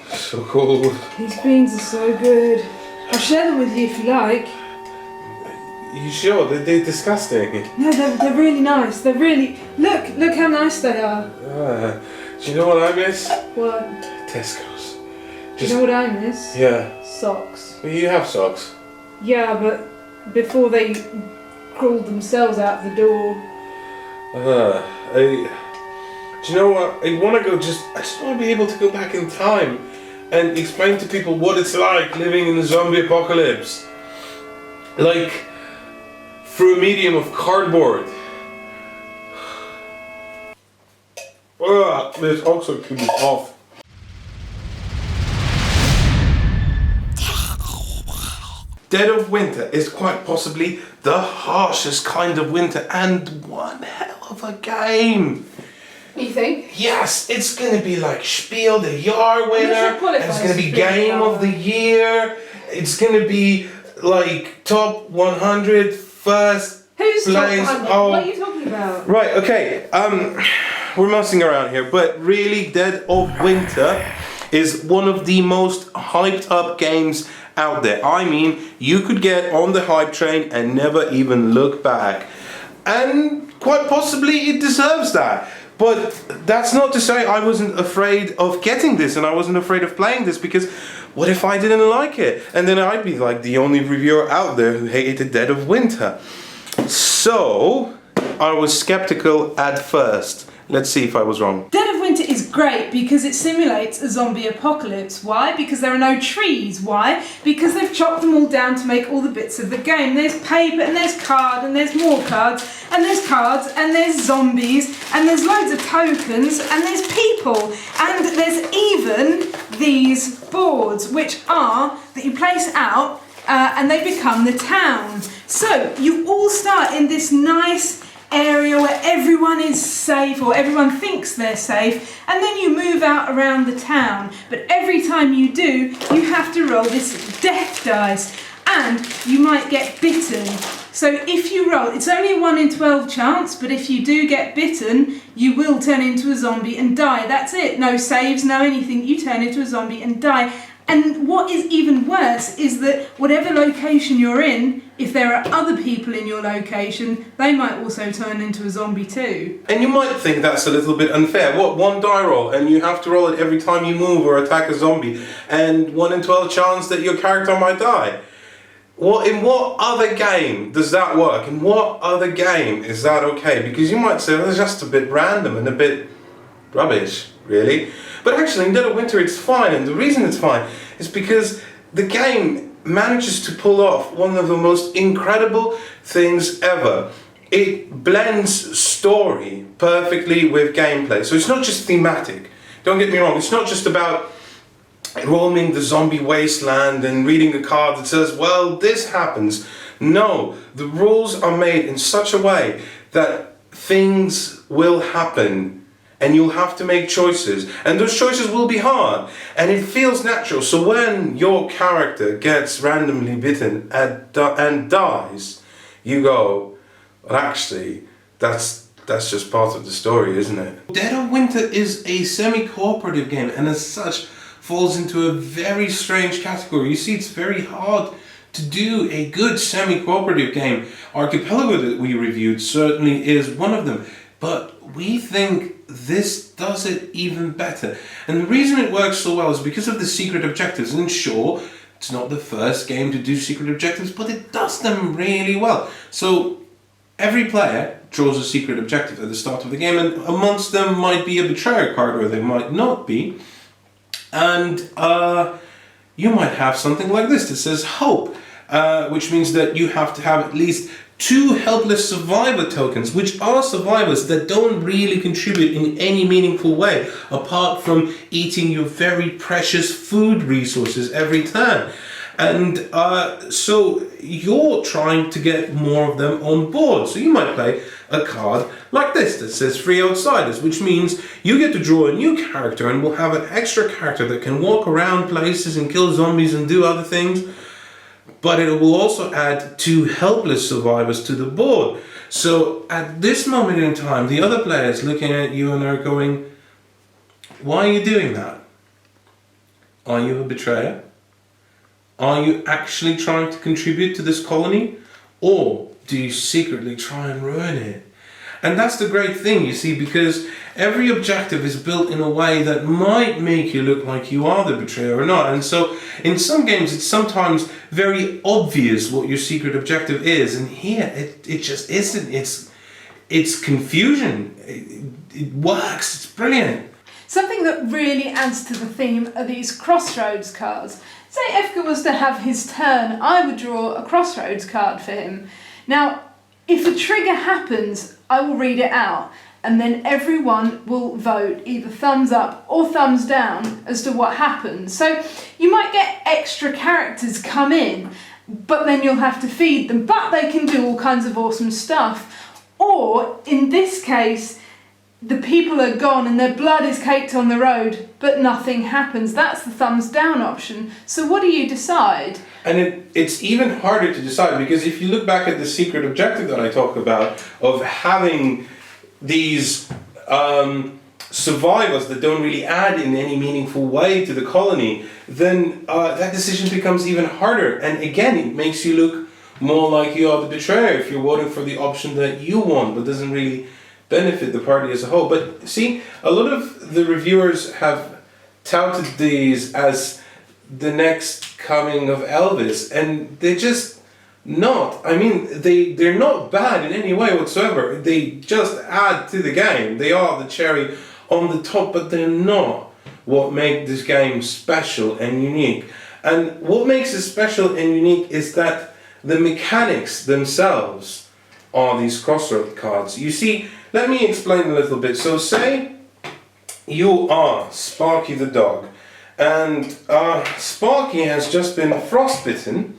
So cool. These beans are so good. I'll share them with you if you like. You sure? They're disgusting. No, they're really nice. They're really... Look how nice they are. Do you know what I miss? What? Tesco's. Do you know what I miss? Yeah. Socks. Well, you have socks. Yeah, but before they crawled themselves out the door. Do you know what? I just want to be able to go back in time and explain to people what it's like living in the zombie apocalypse. Like, through a medium of cardboard. This also could be off. Dead of Winter is quite possibly the harshest kind of winter, and one hell of a game. You think? Yes, it's gonna be like Spiel the Jahr winner, it's gonna be Game of the Year, it's gonna be like top 100 first Who's place. top 100? Oh. What are you talking about? Right, okay, we're messing around here, but really Dead of Winter is one of the most hyped up games out there. I mean, you could get on the hype train and never even look back. And quite possibly it deserves that. But that's not to say I wasn't afraid of getting this and I wasn't afraid of playing this, because what if I didn't like it? And then I'd be like the only reviewer out there who hated Dead of Winter. So, I was skeptical at first. Let's see if I was wrong. Dead of Winter is great because it simulates a zombie apocalypse. Why? Because there are no trees. Why? Because they've chopped them all down to make all the bits of the game. There's paper and there's card and there's more cards and there's cards and there's zombies and there's loads of tokens and there's people and there's even these boards which are that you place out and they become the town. So you all start in this nice area where everyone is safe, or everyone thinks they're safe, and then you move out around the town. But every time you do, you have to roll this death dice, and you might get bitten. So if you roll, it's only a 1 in 12 chance, but if you do get bitten, you will turn into a zombie and die. That's it. No saves, no anything. You turn into a zombie and die. And what is even worse is that whatever location you're in, if there are other people in your location, they might also turn into a zombie too. And you might think that's a little bit unfair. What, 1 die roll, and you have to roll it every time you move or attack a zombie, and 1 in 12 chance that your character might die. In what other game does that work? In what other game is that okay? Because you might say, well, it's just a bit random and a bit rubbish, really. But actually, in Dead of Winter, it's fine, and the reason it's fine is because the game manages to pull off one of the most incredible things ever. It blends story perfectly with gameplay, so it's not just thematic. Don't get me wrong, it's not just about roaming the zombie wasteland and reading a card that says, well, this happens. No, the rules are made in such a way that things will happen. And you'll have to make choices, and those choices will be hard, and it feels natural. So when your character gets randomly bitten and dies, you go, well, actually, that's just part of the story, isn't it? Dead of Winter is a semi-cooperative game, and as such falls into a very strange category. You see, it's very hard to do a good semi-cooperative game. Archipelago that we reviewed certainly is one of them, but we think this does it even better. And the reason it works so well is because of the secret objectives. And sure, it's not the first game to do secret objectives, but it does them really well. So every player draws a secret objective at the start of the game, and amongst them might be a betrayer card, or they might not be. And you might have something like this that says hope, which means that you have to have at least 2 helpless survivor tokens, which are survivors that don't really contribute in any meaningful way, apart from eating your very precious food resources every turn. And so you're trying to get more of them on board. So you might play a card like this that says Free Outsiders, which means you get to draw a new character and will have an extra character that can walk around places and kill zombies and do other things. But it will also add 2 helpless survivors to the board. So at this moment in time, the other players looking at you and are going, why are you doing that? Are you a betrayer? Are you actually trying to contribute to this colony? Or do you secretly try and ruin it? And that's the great thing, you see, because every objective is built in a way that might make you look like you are the betrayer or not. And so in some games it's sometimes very obvious what your secret objective is, and here it just isn't. It's confusion. It works. It's brilliant. Something that really adds to the theme are these crossroads cards. Say Efka was to have his turn, I would draw a crossroads card for him. Now, if a trigger happens, I will read it out, and then everyone will vote either thumbs up or thumbs down as to what happens. So you might get extra characters come in, but then you'll have to feed them, but they can do all kinds of awesome stuff. Or, in this case, the people are gone and their blood is caked on the road, but nothing happens. That's the thumbs down option. So what do you decide? And it's even harder to decide, because if you look back at the secret objective that I talk about, of having these survivors that don't really add in any meaningful way to the colony, then that decision becomes even harder. And again, it makes you look more like you are the betrayer if you're voting for the option that you want, but doesn't really benefit the party as a whole. But see, a lot of the reviewers have touted these as the next coming of Elvis, and they're just not. I mean, they're not bad in any way whatsoever. They just add to the game. They are the cherry on the top, but they're not what make this game special and unique. And what makes it special and unique is that the mechanics themselves are these crossroad cards. You see, let me explain a little bit. So say you are Sparky the dog, and Sparky has just been frostbitten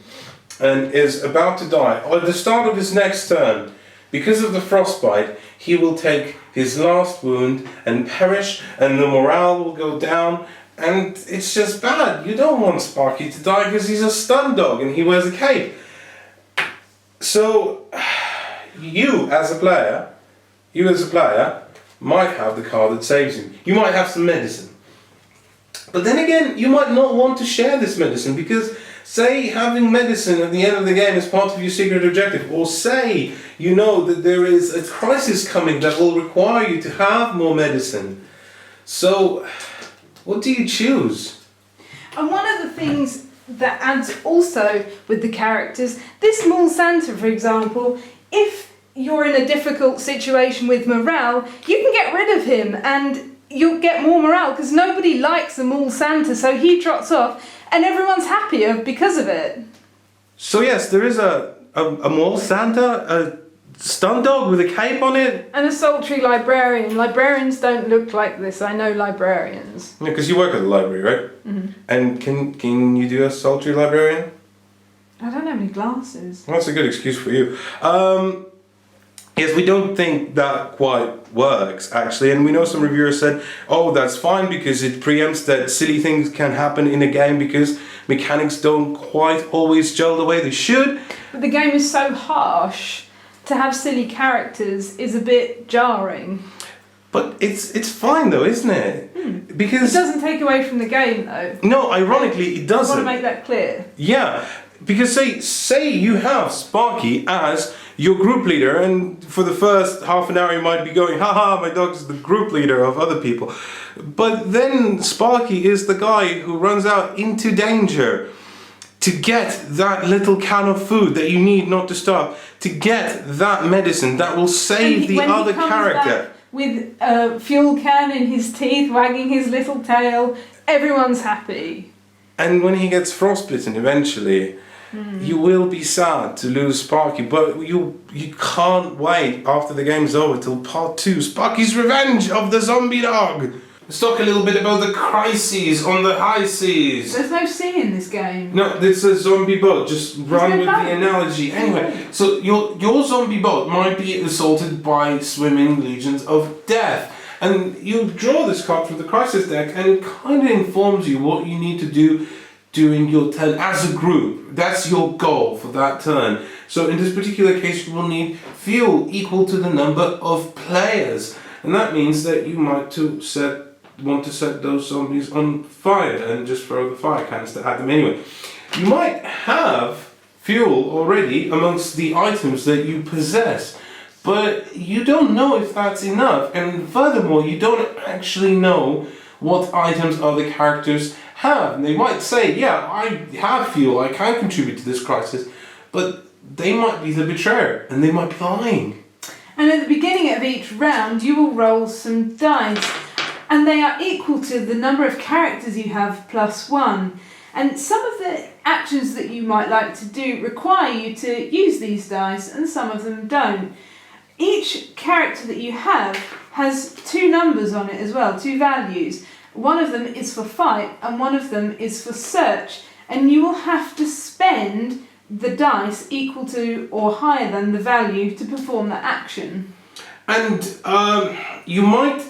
and is about to die. At the start of his next turn, because of the frostbite, he will take his last wound and perish, and the morale will go down, and it's just bad. You don't want Sparky to die because he's a stun dog and he wears a cape. So you as a player might have the card that saves him. You might have some medicine. But then again, you might not want to share this medicine, because say having medicine at the end of the game is part of your secret objective, or say you know that there is a crisis coming that will require you to have more medicine. So what do you choose? And one of the things that adds also with the characters, this Mall Santa, for example, if you're in a difficult situation with morale, you can get rid of him and you'll get more morale, because nobody likes a Mall Santa, so he trots off and everyone's happier because of it. So yes, there is a Mall Santa, a stun dog with a cape on it. And a sultry librarian. Librarians don't look like this, I know librarians. Yeah, because you work at the library, right? Mm-hmm. And can you do a sultry librarian? I don't have any glasses. Well, that's a good excuse for you. Yes, we don't think that quite works, actually, and we know some reviewers said, oh, that's fine because it preempts that silly things can happen in a game because mechanics don't quite always gel the way they should. But the game is so harsh, to have silly characters is a bit jarring. But it's fine though, isn't it? Because it doesn't take away from the game though. No, ironically it doesn't. I want to make that clear. Yeah, because say you have Sparky as your group leader, and for the first half an hour you might be going, haha, my dog's the group leader of other people. But then Sparky is the guy who runs out into danger to get that little can of food that you need not to starve, to get that medicine that will save the other character. With a fuel can in his teeth, wagging his little tail, everyone's happy. And when he gets frostbitten eventually, you will be sad to lose Sparky, but you can't wait after the game's over till part 2, Sparky's Revenge of the Zombie Dog. Let's talk a little bit about the crises on the high seas. There's no sea in this game. No, it's a zombie boat. Just run with the analogy. Anyway, so your zombie boat might be assaulted by swimming legions of death. And you draw this card from the crisis deck, and it kind of informs you what you need to do during your turn as a group. That's your goal for that turn. So in this particular case, you will need fuel equal to the number of players. And that means that you might to set want to set those zombies on fire and just throw the fire canister at them anyway. You might have fuel already amongst the items that you possess, but you don't know if that's enough, and furthermore, you don't actually know what items other characters have. And they might say, yeah, I have fuel, I can contribute to this crisis, but they might be the betrayer, and they might be lying. And at the beginning of each round, you will roll some dice, and they are equal to the number of characters you have plus 1. And some of the actions that you might like to do require you to use these dice, and some of them don't. Each character that you have has 2 numbers on it as well, 2 values. One of them is for fight, and one of them is for search. And you will have to spend the dice equal to or higher than the value to perform that action. And you might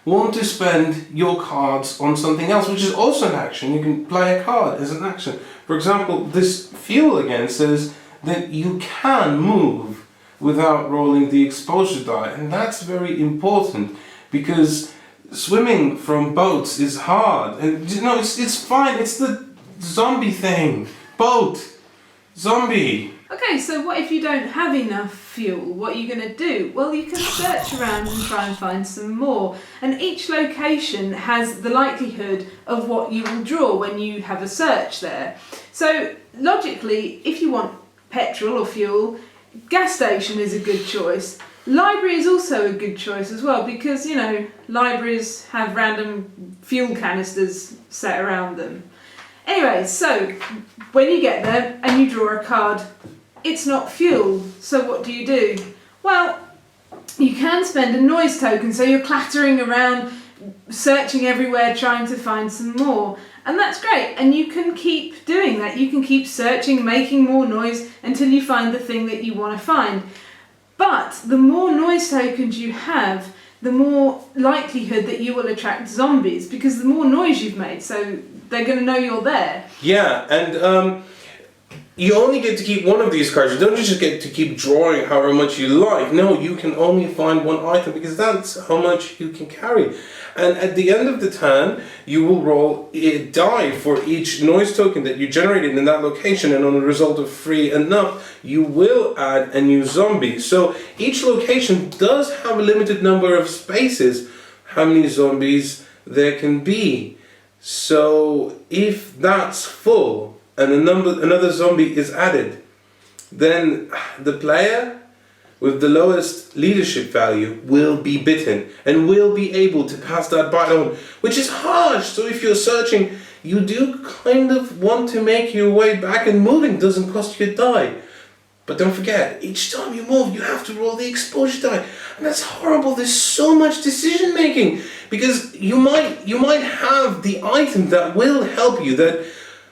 want to spend your cards on something else, which is also an action. You can play a card as an action. For example, this fuel again says that you can move without rolling the exposure die, and that's very important because swimming from boats is hard. And you know, it's fine. It's the zombie thing. Boat, zombie. Okay, so what if you don't have enough fuel? What are you going to do? Well, you can search around and try and find some more. And each location has the likelihood of what you will draw when you have a search there. So logically, if you want petrol or fuel, gas station is a good choice. Library is also a good choice as well because, you know, libraries have random fuel canisters set around them. Anyway, so when you get there and you draw a card, it's not fuel, so what do? Well, you can spend a noise token, so you're clattering around, searching everywhere, trying to find some more. And that's great, and you can keep doing that. You can keep searching, making more noise until you find the thing that you want to find. But the more noise tokens you have, the more likelihood that you will attract zombies, because the more noise you've made, so they're going to know you're there. Yeah, and you only get to keep one of these cards. You don't just get to keep drawing however much you like. No, you can only find one item because that's how much you can carry. And at the end of the turn, you will roll a die for each noise token that you generated in that location, and on a result of 3 enough, you will add a new zombie. So each location does have a limited number of spaces, how many zombies there can be. So if that's full, and another zombie is added, then the player with the lowest leadership value will be bitten and will be able to pass that bite on, which is harsh. So if you're searching, you do kind of want to make your way back, and moving doesn't cost you a die. But don't forget, each time you move, you have to roll the exposure die, and that's horrible. There's so much decision making because you might have the item that will help you, that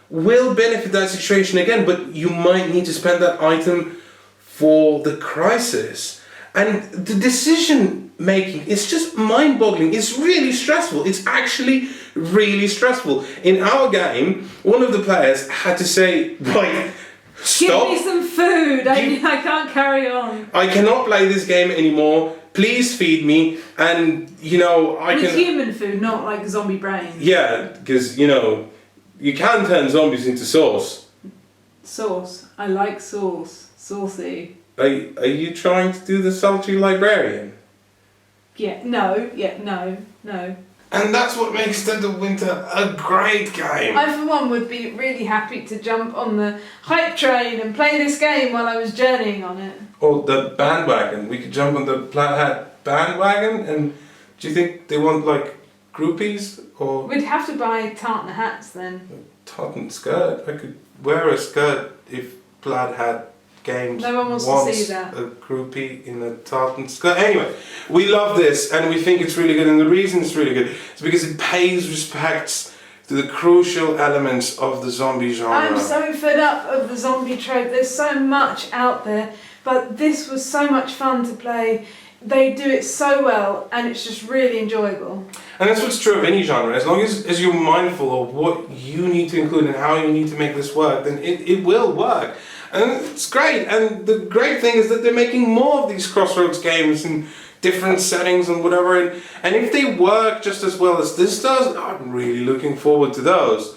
will benefit that situation again, but you might need to spend that item for the crisis. And the decision making is just mind-boggling. It's really stressful. It's actually really stressful. In our game, one of the players had to say, right, stop. Give me some food. I can't carry on. I cannot play this game anymore. Please feed me. And, you know, It's human food, not like zombie brains. Yeah, because, you know, you can turn zombies into sauce. Sauce. I like sauce. Saucy. Are you trying to do the salty librarian? No. And that's what makes Dead of Winter a great game. I, for one, would be really happy to jump on the hype train and play this game while I was journeying on it. Or the bandwagon. We could jump on the Plaid Hat bandwagon, and do you think they want, like, groupies? Or we'd have to buy tartan hats then. Tartan skirt? I could wear a skirt if Plaid Hat Games no one wants to see that. A groupie in a tartan skirt. Anyway, we love this and we think it's really good, and the reason it's really good is because it pays respects to the crucial elements of the zombie genre. I'm so fed up of the zombie trope. There's so much out there, but this was so much fun to play. They do it so well, and it's just really enjoyable. And that's what's true of any genre. As long as you're mindful of what you need to include and how you need to make this work, then it will work. And it's great. And the great thing is that they're making more of these Crossroads games and different settings and whatever, and if they work just as well as this does, I'm really looking forward to those.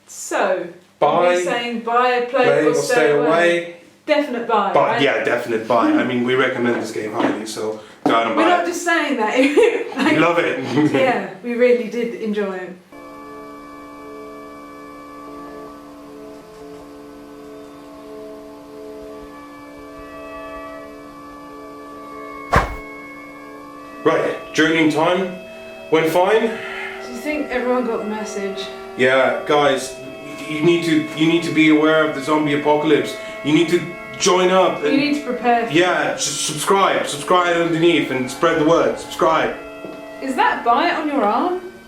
So, Buy, you're saying buy, play, or stay away? Definite buy, right? Yeah, definite buy. I mean, we recommend this game highly, so go out and buy it. We're not just saying that. We love it. Yeah, we really did enjoy it. Right, journeying time went fine. Do you think everyone got the message? Yeah, guys, you need to be aware of the zombie apocalypse. You need to join up. You need to prepare. Yeah, subscribe underneath and spread the word. Subscribe. Is that bite on your arm?